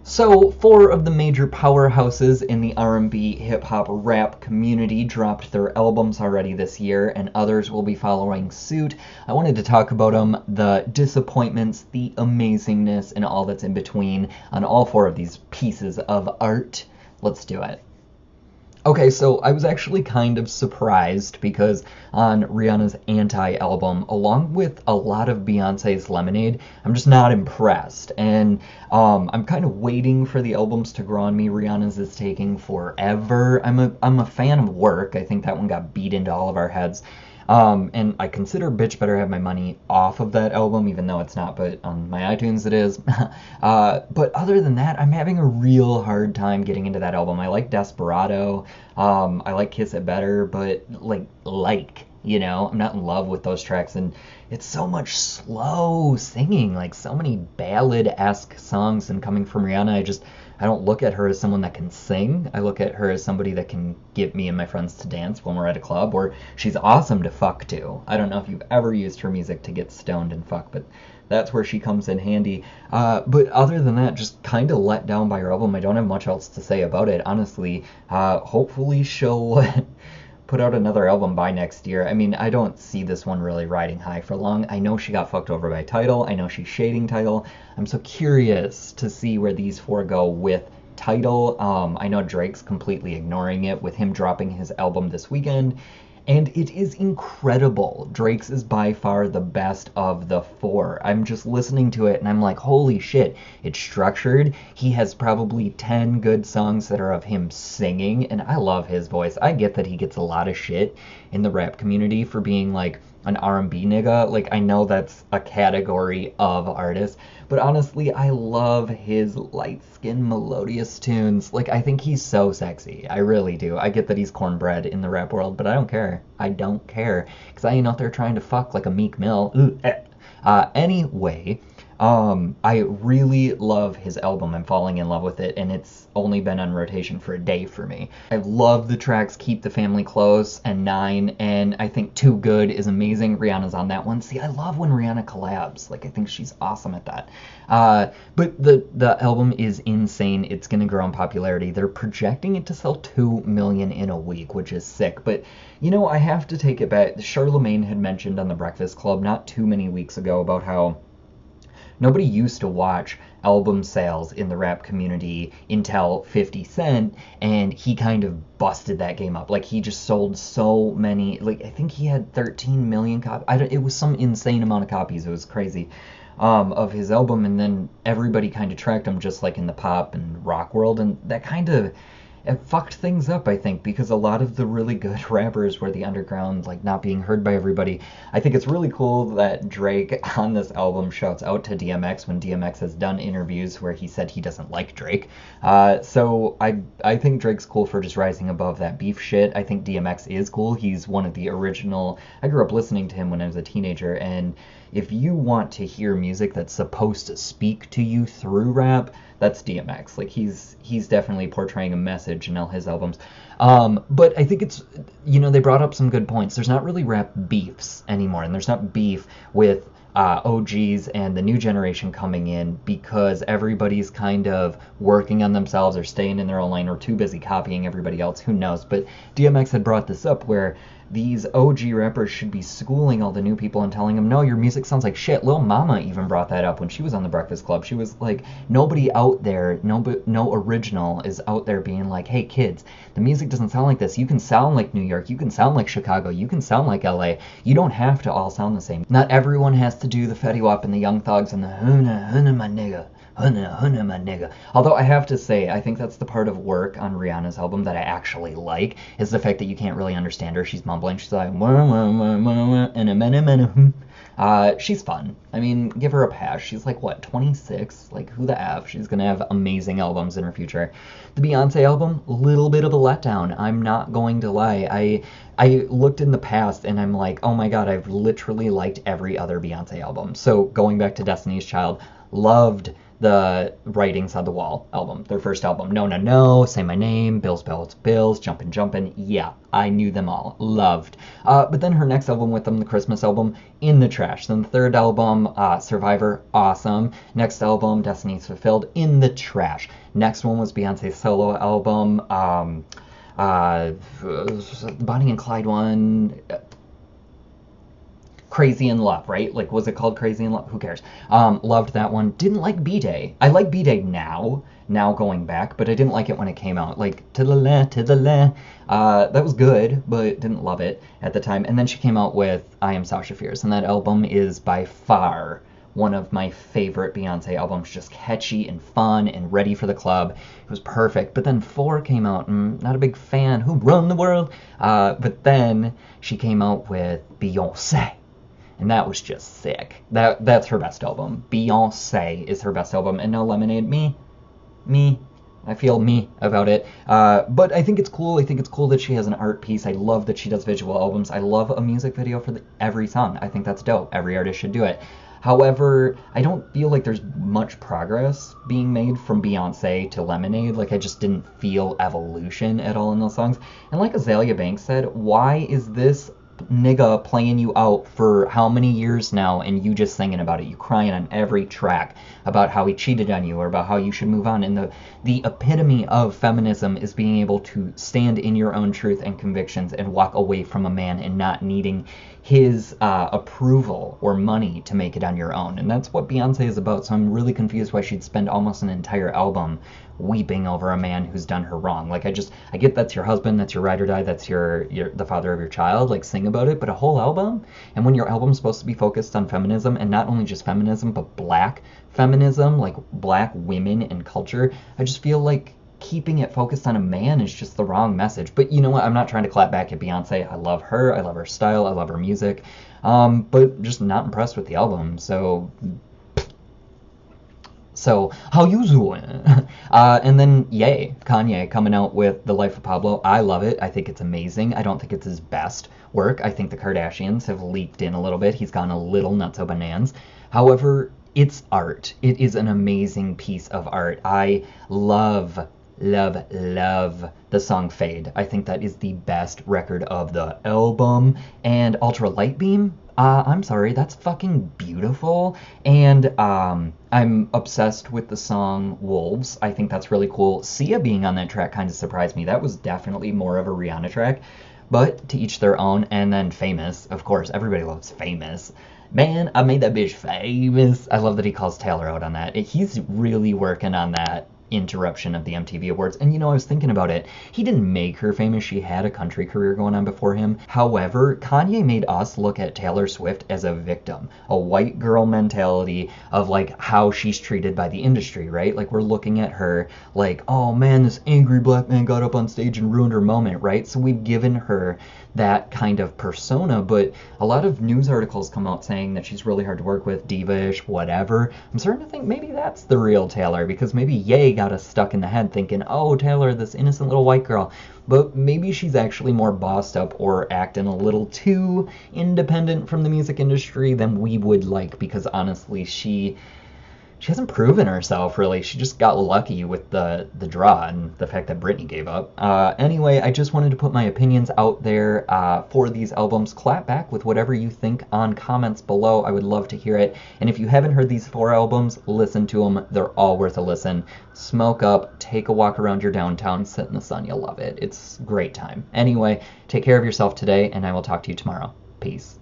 So, four of the major powerhouses in the R&B, hip-hop, rap community dropped their albums already this year, and others will be following suit. I wanted to talk about them, the disappointments, the amazingness, and all that's in between on all four of these pieces of art. Let's do it. Okay, so I was actually kind of surprised because on Rihanna's Anti album, along with a lot of Beyonce's Lemonade, I'm just not impressed. And I'm kind of waiting for the albums to grow on me. Rihanna's is taking forever. I'm a fan of Work. I think that one got beat into all of our heads. And I consider Bitch Better Have My Money off of that album, even though it's not, but on my iTunes it is. But other than that, I'm having a real hard time getting into that album. I like Desperado. I like Kiss It Better, but I'm not in love with those tracks. And it's so much slow singing, like so many ballad-esque songs. And coming from Rihanna, I don't look at her as someone that can sing. I look at her as somebody that can get me and my friends to dance when we're at a club, or she's awesome to fuck to. I don't know if you've ever used her music to get stoned and fuck, but that's where she comes in handy. But other than that, just kind of let down by her album. I don't have much else to say about it, honestly. Hopefully she'll put out another album by next year. I mean, I don't see this one really riding high for long. I know she got fucked over by Tidal. I know she's shading Tidal. I'm so curious to see where these four go with Tidal. I know Drake's completely ignoring it with him dropping his album this weekend. And it is incredible. Drake's is by far the best of the four. I'm just listening to it and I'm like, holy shit, it's structured. He has probably 10 good songs that are of him singing, and I love his voice. I get that he gets a lot of shit in the rap community for being like an R&B nigga. Like, I know that's a category of artist, but honestly, I love his light-skinned melodious tunes. Like, I think he's so sexy. I really do. I get that he's cornbread in the rap world, but I don't care. I don't care. Because I ain't out there trying to fuck like a Meek Mill. Anyway, I really love his album. I'm falling in love with it, and it's only been on rotation for a day for me. I love the tracks Keep the Family Close and 9, and I think Too Good is amazing. Rihanna's on that one. See, I love when Rihanna collabs. Like, I think she's awesome at that. But the album is insane. It's going to grow in popularity. They're projecting it to sell 2 million in a week, which is sick. But, I have to take it back. Charlemagne had mentioned on The Breakfast Club not too many weeks ago about how nobody used to watch album sales in the rap community until 50 Cent, and he kind of busted that game up. Like, he just sold so many, like, I think he had 13 million copies. It was some insane amount of copies. It was crazy. Of his album, and then everybody kind of tracked him, just like in the pop and rock world, and that kind of it fucked things up, I think, because a lot of the really good rappers were the underground, like, not being heard by everybody. I think it's really cool that Drake on this album shouts out to DMX when DMX has done interviews where he said he doesn't like Drake. So I think Drake's cool for just rising above that beef shit. I think DMX is cool. He's one of the original. I grew up listening to him when I was a teenager, and if you want to hear music that's supposed to speak to you through rap, that's DMX. Like, he's definitely portraying a message in all his albums. But I think it's, they brought up some good points. There's not really rap beefs anymore, and there's not beef with OGs and the new generation coming in because everybody's kind of working on themselves or staying in their own lane or too busy copying everybody else. Who knows? But DMX had brought this up where these OG rappers should be schooling all the new people and telling them, no, your music sounds like shit. Lil Mama even brought that up when she was on The Breakfast Club. She was like, nobody out there, no original is out there being like, hey kids, the music doesn't sound like this. You can sound like New York. You can sound like Chicago. You can sound like LA. You don't have to all sound the same. Not everyone has to do the Fetty Wap and the Young Thugs and the hunna my nigga. Hunna my nigga. Although I have to say, I think that's the part of Work on Rihanna's album that I actually like, is the fact that you can't really understand her. She's mumbling. She's like, she's fun. I mean, give her a pass. She's like, what, 26? Like, who the F? She's gonna have amazing albums in her future. The Beyonce album, a little bit of a letdown. I'm not going to lie. I looked in the past and I'm like, oh my god, I've literally liked every other Beyonce album. So going back to Destiny's Child, loved the Writings on the Wall album, their first album. No, No, No, Say My Name, Bills, Bills, Bills, Jumpin', Jumpin'. Yeah, I knew them all. Loved. But then her next album with them, the Christmas album, in the trash. Then the third album, Survivor, awesome. Next album, Destiny's Fulfilled, in the trash. Next one was Beyonce's solo album, Bonnie and Clyde one, Crazy in Love, right? Like, was it called Crazy in Love? Who cares? Loved that one. Didn't like B-Day. I like B-Day now going back, but I didn't like it when it came out. Like, to the le. That was good, but didn't love it at the time. And then she came out with I Am Sasha Fierce, and that album is by far one of my favorite Beyonce albums. Just catchy and fun and ready for the club. It was perfect. But then 4 came out, and not a big fan. Who run the world? But then she came out with Beyonce. And that was just sick. That's her best album. Beyonce is her best album. And No Lemonade, me. I feel me about it. But I think it's cool. I think it's cool that she has an art piece. I love that she does visual albums. I love a music video for every song. I think that's dope. Every artist should do it. However, I don't feel like there's much progress being made from Beyonce to Lemonade. Like, I just didn't feel evolution at all in those songs. And like Azalea Banks said, why is this nigga playing you out for how many years now and you just singing about it, you crying on every track about how he cheated on you or about how you should move on? And the epitome of feminism is being able to stand in your own truth and convictions and walk away from a man and not needing his approval or money to make it on your own. And that's what Beyonce is about. So I'm really confused why she'd spend almost an entire album weeping over a man who's done her wrong. Like, I get that's your husband, that's your ride or die, that's your the father of your child, like, sing about it, but a whole album? And when your album's supposed to be focused on feminism, and not only just feminism, but black feminism, like black women and culture, I just feel like keeping it focused on a man is just the wrong message. But you know what? I'm not trying to clap back at Beyonce. I love her style, I love her music, but just not impressed with the album. So, how you doing? And then, yay, Kanye coming out with The Life of Pablo. I love it. I think it's amazing. I don't think it's his best work. I think the Kardashians have leaked in a little bit. He's gone a little nutso bananas. However, it's art. It is an amazing piece of art. I love the song Fade. I think that is the best record of the album. And Ultra Light Beam, I'm sorry, that's fucking beautiful. And I'm obsessed with the song Wolves. I think that's really cool. Sia being on that track kind of surprised me. That was definitely more of a Rihanna track, but to each their own. And then Famous, of course, everybody loves Famous. Man, I made that bitch famous. I love that he calls Taylor out on that. He's really working on that interruption of the MTV Awards. And you know, I was thinking about it. He didn't make her famous. She had a country career going on before him. However, Kanye made us look at Taylor Swift as a victim, a white girl mentality of like how she's treated by the industry, right? Like, we're looking at her like, oh man, this angry black man got up on stage and ruined her moment, right? So we've given her that kind of persona, but a lot of news articles come out saying that she's really hard to work with, diva-ish, whatever. I'm starting to think maybe that's the real Taylor, because maybe Ye got us stuck in the head thinking, oh, Taylor, this innocent little white girl. But maybe she's actually more bossed up or acting a little too independent from the music industry than we would like, because honestly, she hasn't proven herself, really. She just got lucky with the draw and the fact that Britney gave up. Anyway, I just wanted to put my opinions out there for these albums. Clap back with whatever you think on comments below. I would love to hear it. And if you haven't heard these 4 albums, listen to them. They're all worth a listen. Smoke up, take a walk around your downtown, sit in the sun. You'll love it. It's a great time. Anyway, take care of yourself today, and I will talk to you tomorrow. Peace.